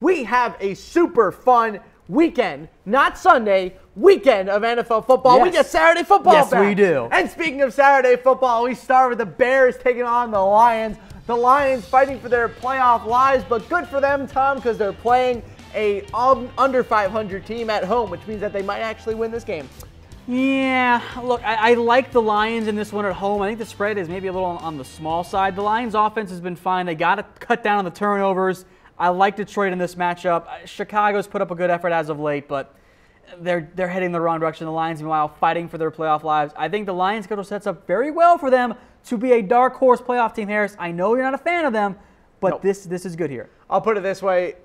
we have a super fun weekend, not Sunday, weekend of NFL football. Yes. We get Saturday football Yes, back. we do. And speaking of Saturday football, we start with the Bears taking on the Lions. The Lions fighting for their playoff lives, but good for them, Tom, because they're playing a under 500 team at home, which means that they might actually win this game. Yeah, look, I like the Lions in this one at home. I think the spread is maybe a little on the small side. The Lions' offense has been fine. They got to cut down on the turnovers. I like Detroit in this matchup. Chicago's put up a good effort as of late, but they're heading the wrong direction. The Lions, meanwhile, fighting for their playoff lives. I think the Lions' schedule sets up very well for them to be a dark horse playoff team, Harris. I know you're not a fan of them, but this is good here. I'll put it this way.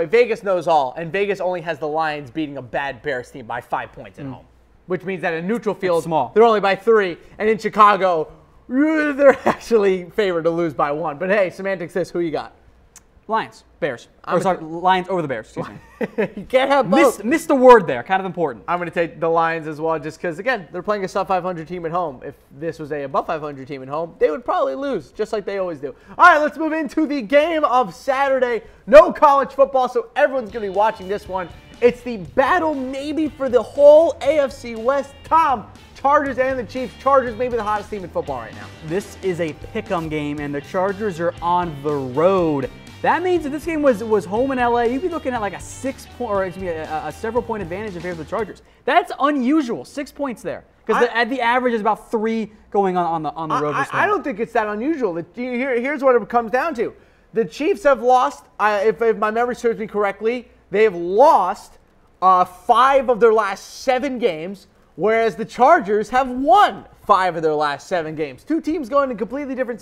Vegas knows all, and Vegas only has the Lions beating a bad Bears team by 5 points at home, which means that in neutral field, small. They're only by 3, and in Chicago, they're actually favored to lose by 1. But hey, semantics this, who you got? Lions, Bears. Lions over the Bears, excuse me. You can't have both. Missed the word there, kind of important. I'm going to take the Lions as well just because, again, they're playing a sub-500 team at home. If this was a above 500 team at home, they would probably lose, just like they always do. All right, let's move into the game of Saturday. No college football, so everyone's going to be watching this one. It's the battle maybe for the whole AFC West. Tom, Chargers and the Chiefs. Chargers maybe the hottest team in football right now. This is a pick'em game, and the Chargers are on the road. That means if this game was home in LA, you'd be looking at like a several point advantage in favor of the Chargers. That's unusual. 6 points there, because the average is about 3 going on the road. I don't think it's that unusual. Here's what it comes down to: the Chiefs have lost. If my memory serves me correctly, they have lost 5 of their last 7 games, whereas the Chargers have won 5 of their last 7 games. 2 teams going in completely different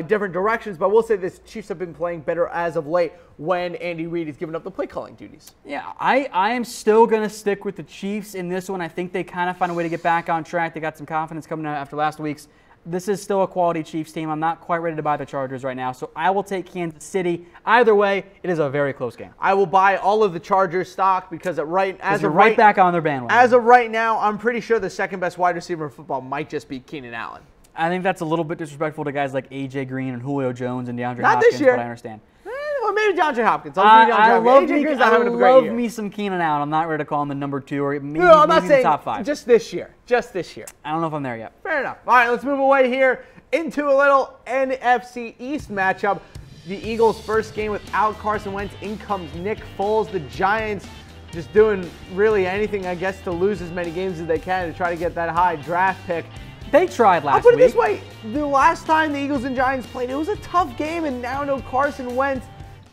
different directions, but we'll say this: Chiefs have been playing better as of late when Andy Reid has given up the play calling duties. Yeah, I am still going to stick with the Chiefs in this one. I think they kind of find a way to get back on track. They got some confidence coming out after last week's. This is still a quality Chiefs team. I'm not quite ready to buy the Chargers right now, so I will take Kansas City. Either way, it is a very close game. I will buy all of the Chargers stock because you're right back on their bandwagon. As of right now, I'm pretty sure the second best wide receiver in football might just be Keenan Allen. I think that's a little bit disrespectful to guys like A.J. Green and Julio Jones and DeAndre Not Hopkins, this year. but I understand. Or maybe DeAndre Hopkins. I love me me some Keenan Allen. I'm not ready to call him the number 2 or maybe, I'm not maybe saying the top 5. Just this year. I don't know if I'm there yet. Fair enough. All right, let's move away here into a little NFC East matchup. The Eagles' first game without Carson Wentz. In comes Nick Foles. The Giants just doing really anything, I guess, to lose as many games as they can to try to get that high draft pick. They tried last week. I'll put it this way. The last time the Eagles and Giants played, it was a tough game, and now no Carson Wentz.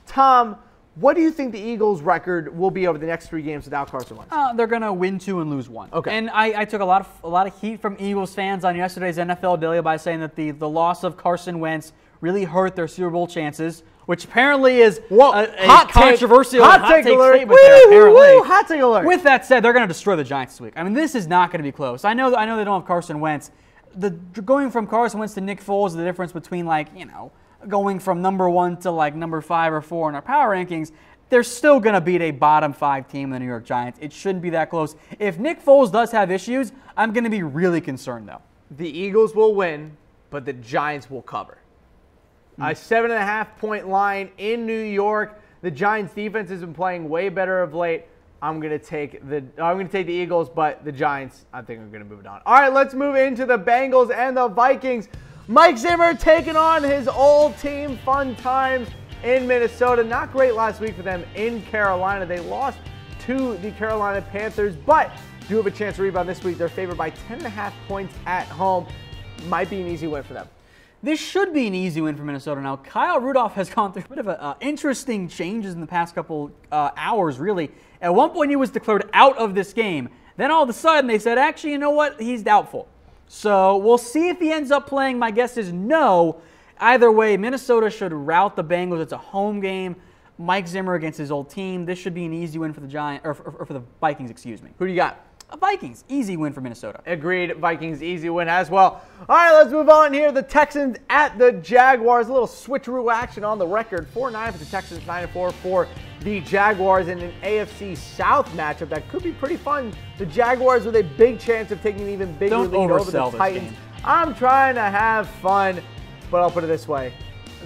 Tom, what do you think the Eagles' record will be over the next 3 games without Carson Wentz? They're going to win 2 and lose 1. Okay. And I took a lot of heat from Eagles fans on yesterday's NFL Daily by saying that the loss of Carson Wentz really hurt their Super Bowl chances, which apparently is a controversial hot take statement there, apparently. Hot take alert. With that said, they're going to destroy the Giants this week. I mean, this is not going to be close. I know they don't have Carson Wentz. Going from Carson Wentz to Nick Foles is the difference between, going from number 1 to number 5 or 4 in our power rankings. They're still going to beat a bottom 5 team in the New York Giants. It shouldn't be that close. If Nick Foles does have issues, I'm going to be really concerned, though. The Eagles will win, but the Giants will cover. A 7.5-point line in New York. The Giants' defense has been playing way better of late. I'm going to take the Eagles, but the Giants, I think, are going to move it on. All right, let's move into the Bengals and the Vikings. Mike Zimmer taking on his old team. Fun times in Minnesota. Not great last week for them in Carolina. They lost to the Carolina Panthers, but do have a chance to rebound this week. They're favored by 10.5 points at home. Might be an easy win for them. This should be an easy win for Minnesota. Now, Kyle Rudolph has gone through a bit of interesting changes in the past couple hours, really. At one point, he was declared out of this game. Then all of a sudden, they said, actually, you know what? He's doubtful. So we'll see if he ends up playing. My guess is no. Either way, Minnesota should rout the Bengals. It's a home game. Mike Zimmer against his old team. This should be an easy win for the Giants, or for the Vikings, excuse me. Who do you got? Vikings, easy win for Minnesota. Agreed, Vikings, easy win as well. All right, let's move on here. The Texans at the Jaguars. A little switcheroo action on the record. 4-9 for the Texans, 9-4 for the Jaguars in an AFC South matchup that could be pretty fun. The Jaguars with a big chance of taking an even bigger lead over the Titans. Game. I'm trying to have fun, but I'll put it this way.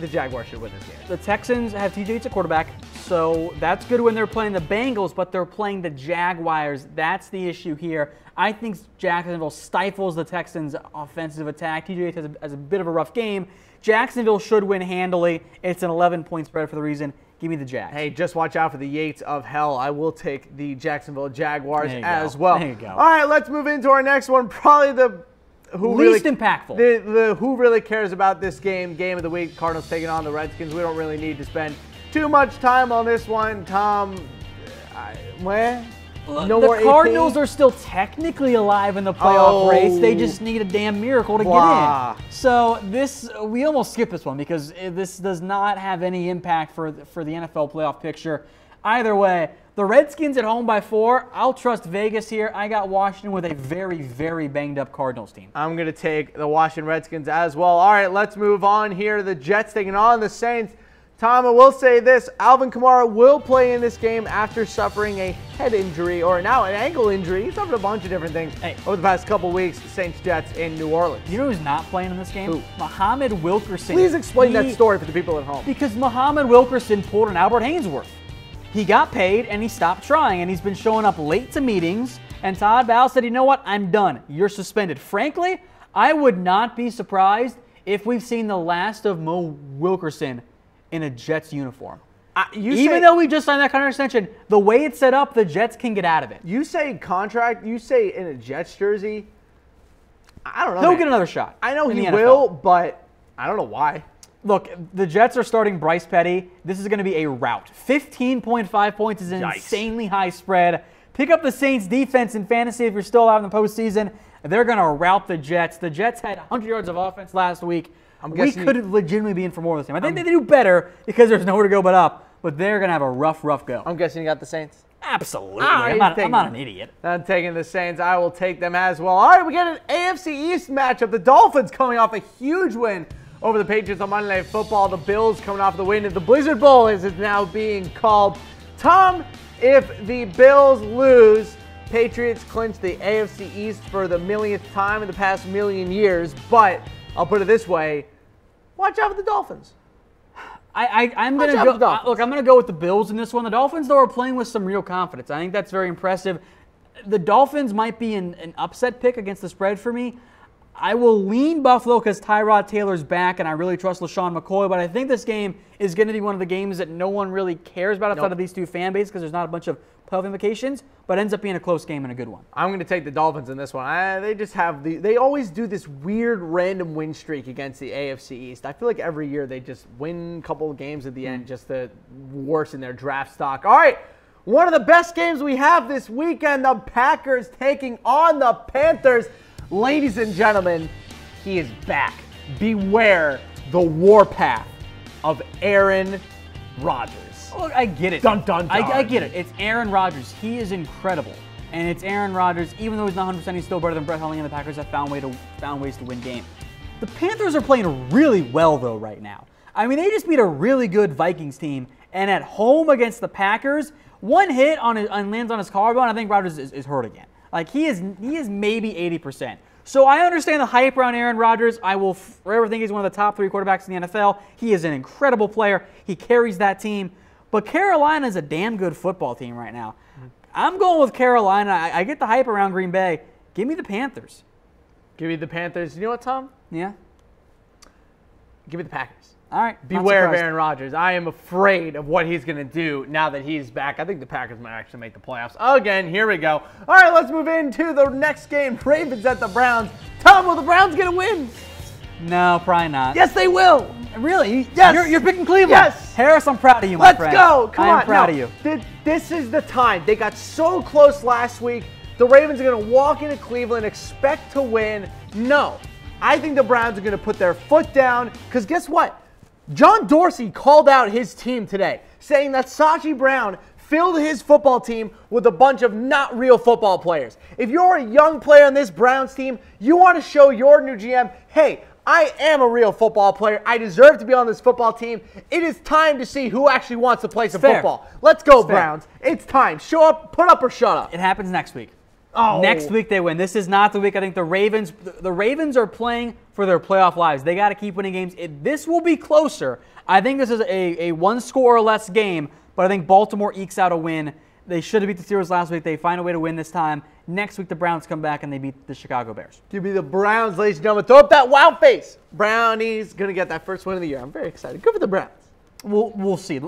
The Jaguars should win this game. The Texans have TJ Yates at quarterback. So that's good when they're playing the Bengals, but they're playing the Jaguars. That's the issue here. I think Jacksonville stifles the Texans' offensive attack. TJ has a bit of a rough game. Jacksonville should win handily. It's an 11-point spread for the reason. Give me the Jags. Hey, just watch out for the Yates of hell. I will take the Jacksonville Jaguars as well. There you go. All right, let's move into our next one. Probably the least impactful. The who really cares about this game of the week. Cardinals taking on the Redskins. We don't really need to spend too much time on this one. Tom, the Cardinals are still technically alive in the playoff race. They just need a damn miracle to get in. So we almost skipped this one because this does not have any impact for the NFL playoff picture. Either way, the Redskins at home by 4. I'll trust Vegas here. I got Washington with a very, very banged up Cardinals team. I'm going to take the Washington Redskins as well. All right, let's move on here. The Jets taking on the Saints. Tom, I will say this. Alvin Kamara will play in this game after suffering a head injury, or now an ankle injury. He suffered a bunch of different things over the past couple weeks. Saints-Jets in New Orleans. You know who's not playing in this game? Who? Muhammad Wilkerson. Please explain that story for the people at home. Because Muhammad Wilkerson pulled an Albert Hainsworth. He got paid, and he stopped trying, and he's been showing up late to meetings, and Todd Bowles said, you know what? I'm done. You're suspended. Frankly, I would not be surprised if we've seen the last of Mo Wilkerson in a Jets uniform. Even though we just signed that contract extension, the way it's set up, the Jets can get out of it. You say contract, you say in a Jets jersey, I don't know. He'll get another shot. I know he will, but I don't know why. Look, the Jets are starting Bryce Petty. This is going to be a rout. 15.5 points is an insanely high spread. Pick up the Saints defense in fantasy if you're still alive in the postseason. They're going to rout the Jets. The Jets had 100 yards of offense last week. We could legitimately be in for more of this game. I think they do better because there's nowhere to go but up, but they're going to have a rough go. I'm guessing you got the Saints? Absolutely. I'm not an idiot. I'm taking the Saints. I will take them as well. All right, we got an AFC East matchup. The Dolphins coming off a huge win over the Patriots on Monday Night Football. The Bills coming off the win at the Blizzard Bowl, as it's now being called. Tom, if the Bills lose, Patriots clinch the AFC East for the millionth time in the past million years, but I'll put it this way, watch out for the Dolphins. I'm going to go. Look, I'm going to go with the Bills in this one. The Dolphins, though, are playing with some real confidence. I think that's very impressive. The Dolphins might be an upset pick against the spread for me. I will lean Buffalo because Tyrod Taylor's back, and I really trust LaShawn McCoy. But I think this game is going to be one of the games that no one really cares about outside of these two fan bases because there's not a bunch of playoff implications, but ends up being a close game and a good one. I'm going to take the Dolphins in this one. They just have they always do this weird random win streak against the AFC East. I feel like every year they just win a couple of games at the end just to worsen their draft stock. All right, one of the best games we have this weekend, the Packers taking on the Panthers. Ladies and gentlemen, he is back. Beware the warpath of Aaron Rodgers. Look, I get it. Dun, dun, dun. I get it. It's Aaron Rodgers. He is incredible. And it's Aaron Rodgers. Even though he's not 100%, he's still better than Brett Hundley, and the Packers have found ways to win games. The Panthers are playing really well, though, right now. I mean, they just beat a really good Vikings team. And at home against the Packers, one hit lands on his collarbone, I think Rodgers is hurt again. Like, he is maybe 80%. So I understand the hype around Aaron Rodgers. I will forever think he's one of the top 3 quarterbacks in the NFL. He is an incredible player. He carries that team. But Carolina is a damn good football team right now. I'm going with Carolina. I get the hype around Green Bay. Give me the Panthers. Give me the Panthers. You know what, Tom? Yeah? Give me the Packers. All right. Beware of Aaron Rodgers. I am afraid of what he's going to do now that he's back. I think the Packers might actually make the playoffs. Again, here we go. All right, let's move into the next game. Ravens at the Browns. Tom, will the Browns get a win? No, probably not. Yes, they will. Really? Yes. You're picking Cleveland. Yes. Harris, I'm proud of you, my friend. Let's go. Come on. I'm proud of you. This is the time. They got so close last week. The Ravens are going to walk into Cleveland, expect to win. No. I think the Browns are going to put their foot down because guess what? John Dorsey called out his team today, saying that Sashi Brown filled his football team with a bunch of not real football players. If you're a young player on this Browns team, you want to show your new GM, hey, I am a real football player. I deserve to be on this football team. It is time to see who actually wants to play some football. Let's go, Browns. It's time. Show up, put up or shut up. It happens next week. Oh. Next week they win. This is not the week. I think the Ravens are playing for their playoff lives. They got to keep winning games. This will be closer. I think this is a one score or less game, but I think Baltimore ekes out a win. They should have beat the Steelers last week. They find a way to win this time. Next week, the Browns come back and they beat the Chicago Bears. Give me the Browns, ladies and gentlemen. Throw up that wow face. Brownies going to get that first win of the year. I'm very excited. Good for the Browns. We'll see.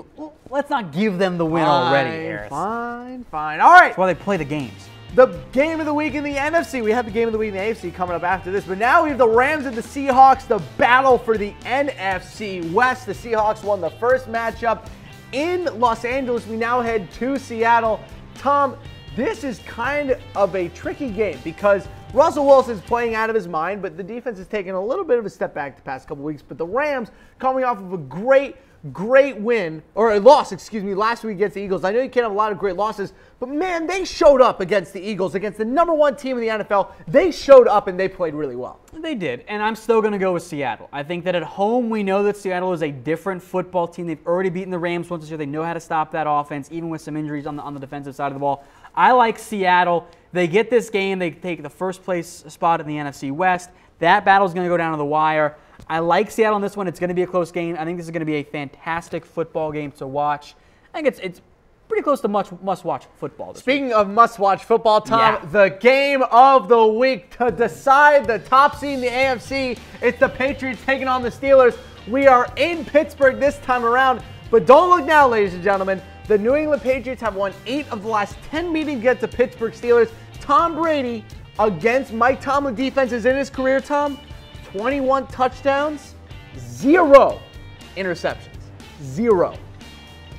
Let's not give them the win already, Harris. Fine. All right. That's why they play the games. The game of the week in the NFC. We have the game of the week in the AFC coming up after this. But now we have the Rams and the Seahawks, the battle for the NFC West. The Seahawks won the first matchup in Los Angeles. We now head to Seattle. Tom, this is kind of a tricky game because Russell Wilson's playing out of his mind, but the defense has taken a little bit of a step back the past couple weeks. But the Rams coming off of a great win, or a loss, last week against the Eagles. I know you can't have a lot of great losses, but man, they showed up against the Eagles, against the #1 team in the NFL. They showed up and they played really well. They did, and I'm still going to go with Seattle. I think that at home, we know that Seattle is a different football team. They've already beaten the Rams once this year. They know how to stop that offense, even with some injuries on the defensive side of the ball. I like Seattle. They get this game. They take the first place spot in the NFC West. That battle is going to go down to the wire. I like Seattle in this one. It's going to be a close game. I think this is going to be a fantastic football game to watch. I think it's pretty close to must-watch football. Speaking of must-watch football, Tom, the game of the week to decide the top seed in the AFC. It's the Patriots taking on the Steelers. We are in Pittsburgh this time around, but don't look now, ladies and gentlemen. The New England Patriots have won 8 of the last 10 meetings against the Pittsburgh Steelers. Tom Brady against Mike Tomlin defenses in his career, Tom, 21 touchdowns, 0 interceptions. 0.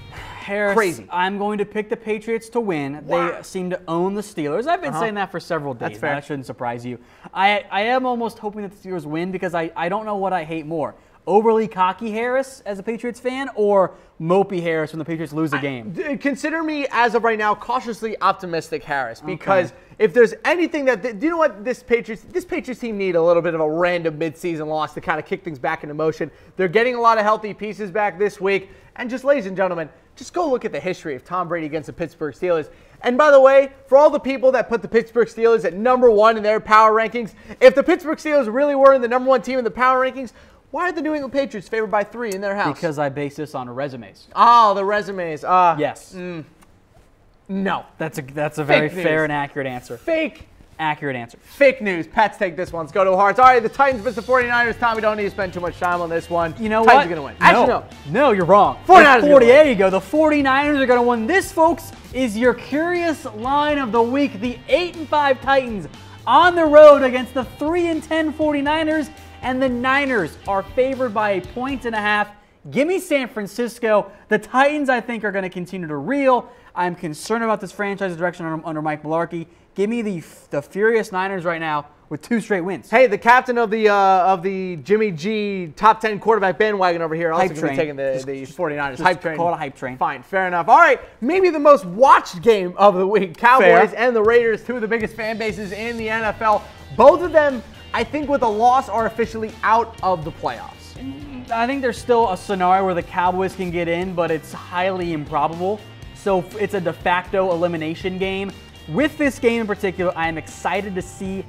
Harris, crazy. I'm going to pick the Patriots to win. Wow. They seem to own the Steelers. I've been saying that for several days. That's fair. That shouldn't surprise you. I am almost hoping that the Steelers win because I don't know what I hate more. Overly cocky Harris as a Patriots fan or mopey Harris when the Patriots lose a game? Consider me, as of right now, cautiously optimistic Harris because if there's anything that do you know what this Patriots team need a little bit of a random midseason loss to kind of kick things back into motion. They're getting a lot of healthy pieces back this week. And just, ladies and gentlemen, just go look at the history of Tom Brady against the Pittsburgh Steelers. And by the way, for all the people that put the Pittsburgh Steelers at #1 in their power rankings, if the Pittsburgh Steelers really were in the #1 team in the power rankings, why are the New England Patriots favored by 3 in their house? Because I base this on resumes. Oh, the resumes. Yes. No. That's a very Fake fair news. and accurate answer. Accurate answer. Fake news. Pats take this one. Let's go to Hearts. All right, the Titans versus the 49ers. Tom, we don't need to spend too much time on this one. You know Titans what? are going to win. No. Actually, No, you're wrong. 49ers are gonna win. There you go. The 49ers are going to win. This, folks, is your curious line of the week. The 8-5 Titans on the road against the 3-10 49ers. And the Niners are favored by 1.5. Give me San Francisco. The Titans, I think, are going to continue to reel. I'm concerned about this franchise's direction under Mike Mularkey. Give me the furious Niners right now with 2 straight wins. hey, the captain of the Jimmy G top 10 quarterback bandwagon over here also Hype going to be taking train. the 49ers. Just Hype train. call it a hype train. Fine, fair enough. All right, maybe the most watched game of the week. Cowboys and the Raiders, 2 of the biggest fan bases in the NFL. Both of them, I think, with a loss, are officially out of the playoffs. I think there's still a scenario where the Cowboys can get in, but it's highly improbable. So it's a de facto elimination game. With this game in particular, I am excited to see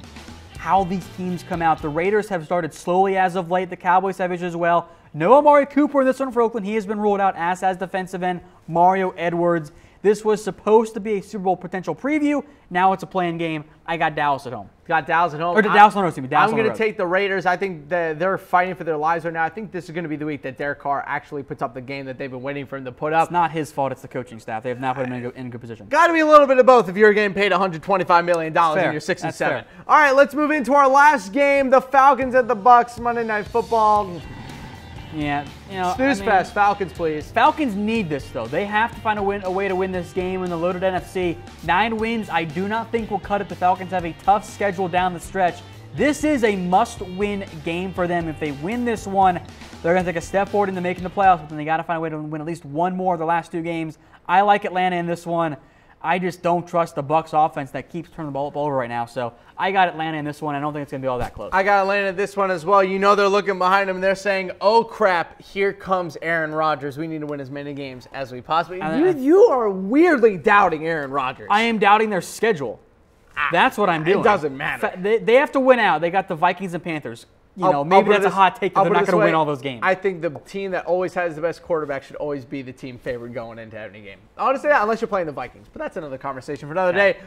how these teams come out. The Raiders have started slowly as of late. The Cowboys have issues as well. No Amari Cooper in this one for Oakland. He has been ruled out, as has defensive end Mario Edwards. This was supposed to be a Super Bowl potential preview. Now it's a playing game. I got Dallas at home. Got Dallas at home. Or Dallas on the road, excuse me. Dallas I'm on the going road. to take the Raiders. I think that they're fighting for their lives right now. I think this is going to be the week that Derek Carr actually puts up the game that they've been waiting for him to put up. It's not his fault. It's the coaching staff. They have not put him in a good position. Got to be a little bit of both if you're getting paid $125 million and you're 6 and That's 7. fair. All right, let's move into our last game. The Falcons at the Bucks. Monday Night Football. Yeah, you know. Snooze fest. Falcons, please. Falcons need this, though. They have to find a way to win this game in the loaded NFC. 9 wins, I do not think will cut it. The Falcons have a tough schedule down the stretch. This is a must-win game for them. If they win this one, they're going to take a step forward into making the playoffs, but then they got to find a way to win at least one more of the last 2 games. I like Atlanta in this one. I just don't trust the Bucs offense that keeps turning the ball over right now. So I got Atlanta in this one. I don't think it's going to be all that close. I got Atlanta in this one as well. You know they're looking behind them and they're saying, oh, crap, here comes Aaron Rodgers. We need to win as many games as we possibly can. You are weirdly doubting Aaron Rodgers. I am doubting their schedule. That's what I'm doing. It doesn't matter. They have to win out. They got the Vikings and Panthers. maybe that's a hot take that they're not going to win all those games. I think the team that always has the best quarterback should always be the team favored going into any game. I'll just say that unless you're playing the Vikings. But that's another conversation for another day.